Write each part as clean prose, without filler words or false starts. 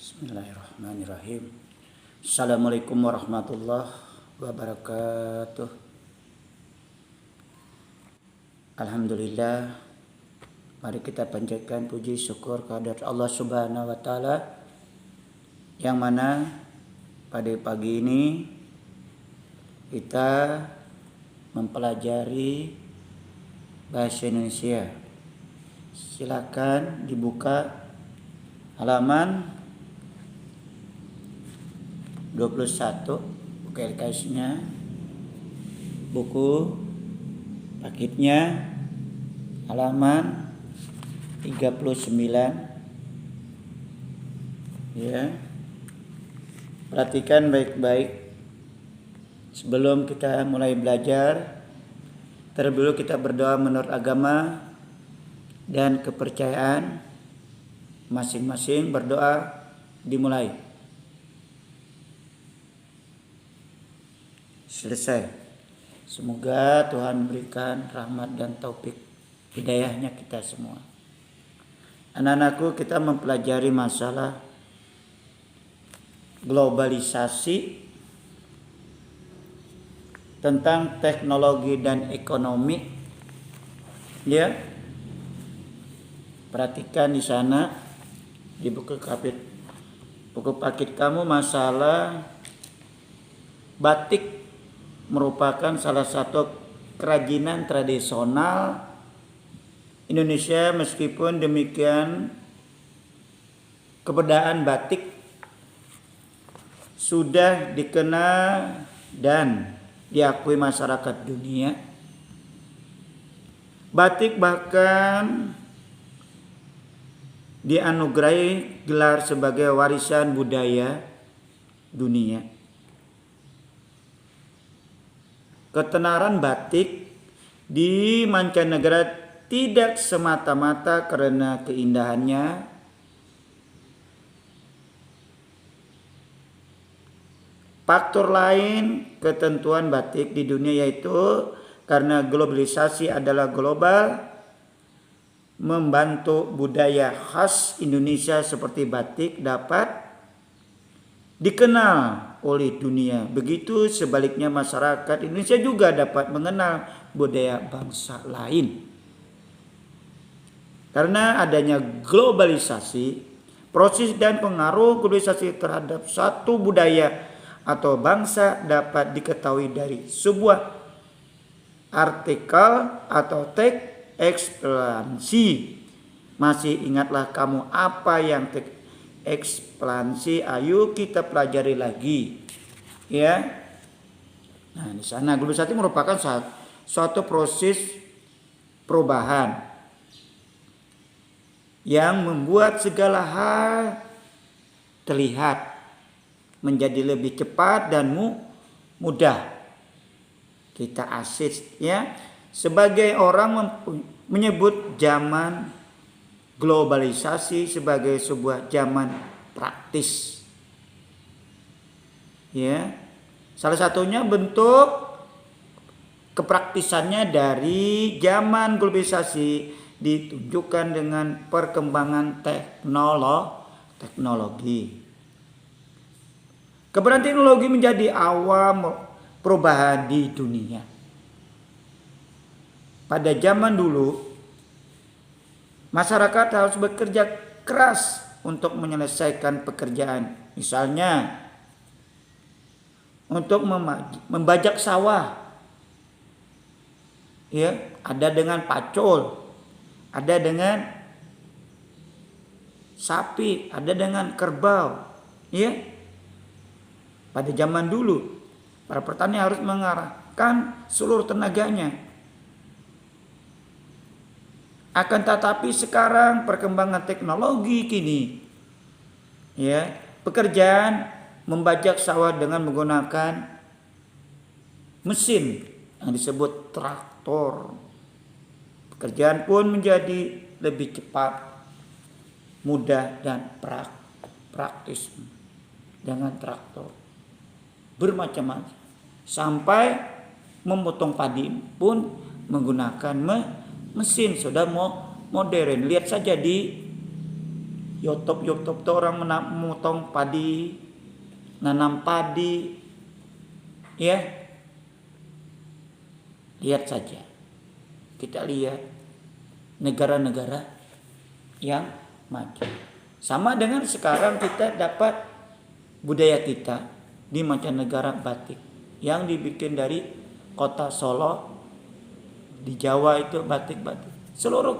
Bismillahirrahmanirrahim. Assalamualaikum warahmatullahi wabarakatuh. Alhamdulillah. Mari kita panjatkan puji syukur kehadirat Allah Subhanahu wa taala yang mana pada pagi ini kita mempelajari bahasa Indonesia. Silakan dibuka halaman 21 buku LKS-nya, buku paketnya halaman 39 ya. Perhatikan baik-baik sebelum kita mulai belajar. Terlebih dahulu kita berdoa menurut agama dan kepercayaan masing-masing. Berdoa dimulai. Selesai. Semoga Tuhan berikan rahmat dan taufik hidayahnya kita semua. Anak-anakku, kita mempelajari masalah globalisasi tentang teknologi dan ekonomi. Ya. Perhatikan di sana di buku paket kamu masalah batik merupakan salah satu kerajinan tradisional Indonesia. Meskipun demikian, kebudayaan batik sudah dikenal dan diakui masyarakat dunia. Batik bahkan dianugerahi gelar sebagai warisan budaya dunia. Ketenaran batik di mancanegara tidak semata-mata karena keindahannya, faktor lain ketentuan batik di dunia yaitu karena globalisasi adalah global, membantu budaya khas Indonesia seperti batik dapat dikenal oleh dunia. Begitu sebaliknya, masyarakat Indonesia juga dapat mengenal budaya bangsa lain. Karena adanya globalisasi, proses dan pengaruh globalisasi terhadap satu budaya atau bangsa dapat diketahui dari sebuah artikel atau teks ekspansi. Masih ingatlah kamu apa yang teks ekspansi? Ayo kita pelajari lagi, ya. Nah, di sana globalisasi merupakan suatu proses perubahan yang membuat segala hal terlihat menjadi lebih cepat dan mudah. Kita asik, ya. Sebagai orang menyebut zaman globalisasi sebagai sebuah zaman praktis. Ya. Salah satunya bentuk kepraktisannya dari zaman globalisasi ditunjukkan dengan perkembangan teknologi. Keberadaan teknologi menjadi awal perubahan di dunia. Pada zaman dulu, masyarakat harus bekerja keras untuk menyelesaikan pekerjaan. Misalnya, untuk membajak sawah. Ya, ada dengan pacul, ada dengan sapi, ada dengan kerbau. Ya. Pada zaman dulu, para petani harus mengarahkan seluruh tenaganya. Akan tetapi sekarang perkembangan teknologi kini, ya, pekerjaan membajak sawah dengan menggunakan mesin yang disebut traktor. Pekerjaan pun menjadi lebih cepat, mudah dan praktis dengan traktor bermacam-macam. Sampai memotong padi pun menggunakan mesin sudah modern. Lihat saja di YouTube tuh orang memotong padi, nanam padi, ya. Lihat saja, kita lihat negara-negara yang maju. Sama dengan sekarang kita dapat budaya kita di mancanegara, batik yang dibikin dari kota Solo, di Jawa itu batik-batik. Seluruh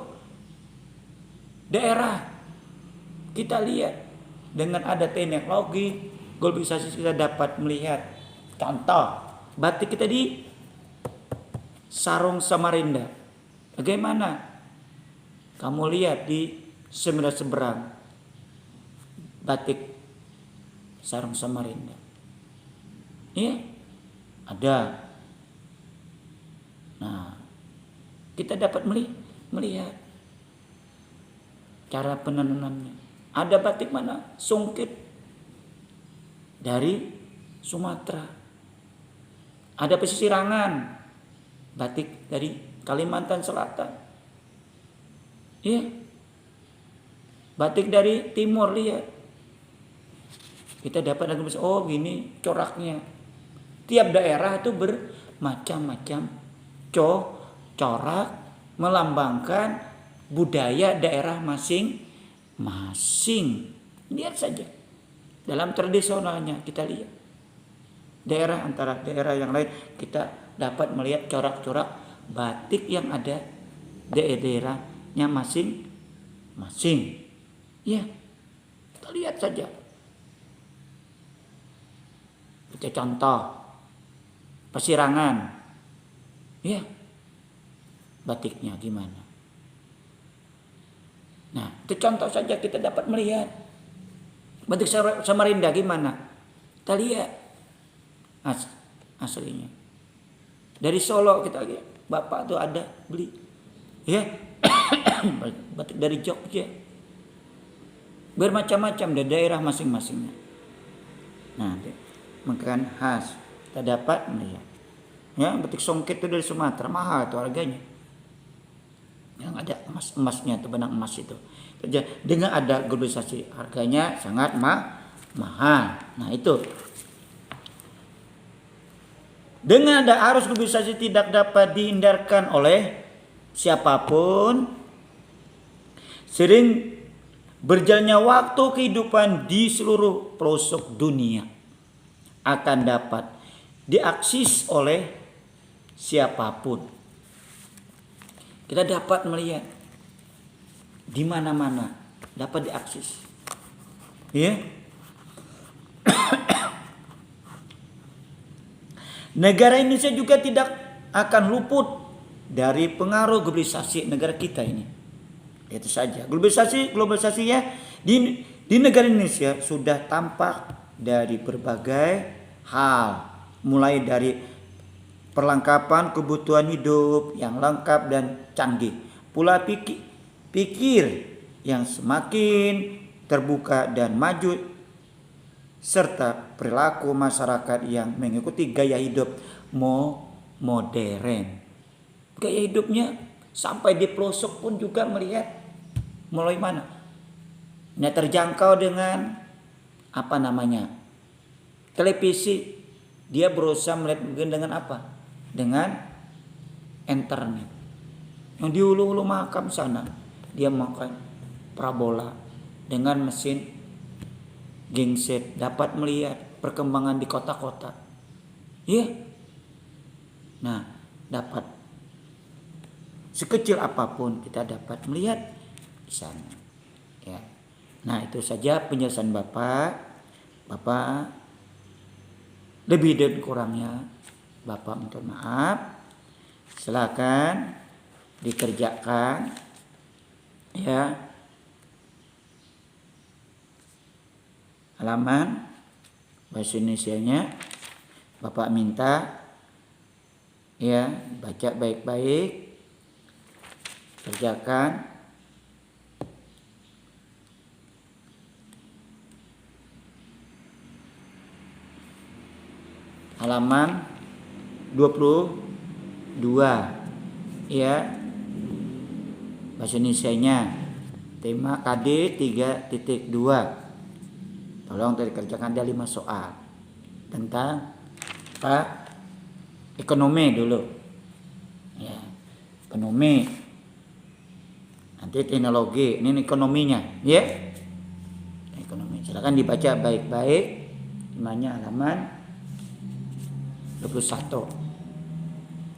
daerah kita lihat dengan ada teknologi globalisasi kita dapat melihat contoh batik kita di Sarung Samarinda. Bagaimana? Kamu lihat di Semira Seberang batik Sarung Samarinda. Iya, ada. Nah, kita dapat melihat cara penenunannya. Ada batik mana? Sungkit dari Sumatera. Ada pesisirangan, batik dari Kalimantan Selatan. Iya. Batik dari timur, lihat. Kita dapat lagi, oh gini coraknya. Tiap daerah itu bermacam-macam corak melambangkan budaya daerah masing-masing. Lihat saja. Dalam tradisionalnya kita lihat. Daerah antara daerah yang lain kita dapat melihat corak-corak batik yang ada di daerahnya masing-masing. Ya, kita lihat saja. Kita contoh Pasirangan. Ya, batiknya gimana? Nah, itu contoh saja kita dapat melihat. Batik Samarinda gimana? Kita lihat aslinya. Dari Solo kita lihat, Bapak tuh ada beli. Ya. Batik dari Jogja. Bermacam-macam dari daerah masing-masingnya. Nah, makan khas kita dapat melihat. Ya, batik songket itu dari Sumatera, mahal tuh harganya. Yang ada emasnya tuh, benang emas itu. Dengan ada globalisasi harganya sangat mahal. Nah, itu. Dengan ada arus globalisasi tidak dapat dihindarkan oleh siapapun. Sering berjalannya waktu kehidupan di seluruh pelosok dunia akan dapat diakses oleh siapapun. Kita dapat melihat di mana-mana dapat diakses. Ya. Negara Indonesia juga tidak akan luput dari pengaruh globalisasi negara kita ini. Itu saja. Globalisasinya di negara Indonesia sudah tampak dari berbagai hal, mulai dari perlengkapan kebutuhan hidup yang lengkap dan canggih, pula pikir yang semakin terbuka dan maju, serta perilaku masyarakat yang mengikuti gaya hidup modern. Gaya hidupnya sampai di pelosok pun juga melihat mulai mana? Ini terjangkau dengan televisi. Dia berusaha melihat dengan apa? Dengan internet. Yang di hulu-hulu makam sana dia makan parabola dengan mesin genset, dapat melihat perkembangan di kota-kota. Ya. Nah, dapat sekecil apapun kita dapat melihat di sana. Ya. Nah, itu saja penjelasan Bapak. Lebih dan kurangnya Bapak minta maaf. Silakan dikerjakan. Ya. Halaman bahasa Indonesianya Bapak minta ya baca baik-baik, kerjakan. Halaman 22 ya bahasa Indonesianya tema KD 3.2. Tolong dikerjakan, ada 5 soal tentang apa? Ekonomi dulu. Ya, ekonomi. Nanti teknologi, ini ekonominya, ya. Ekonomi. Silakan dibaca baik-baik. Temanya halaman 21.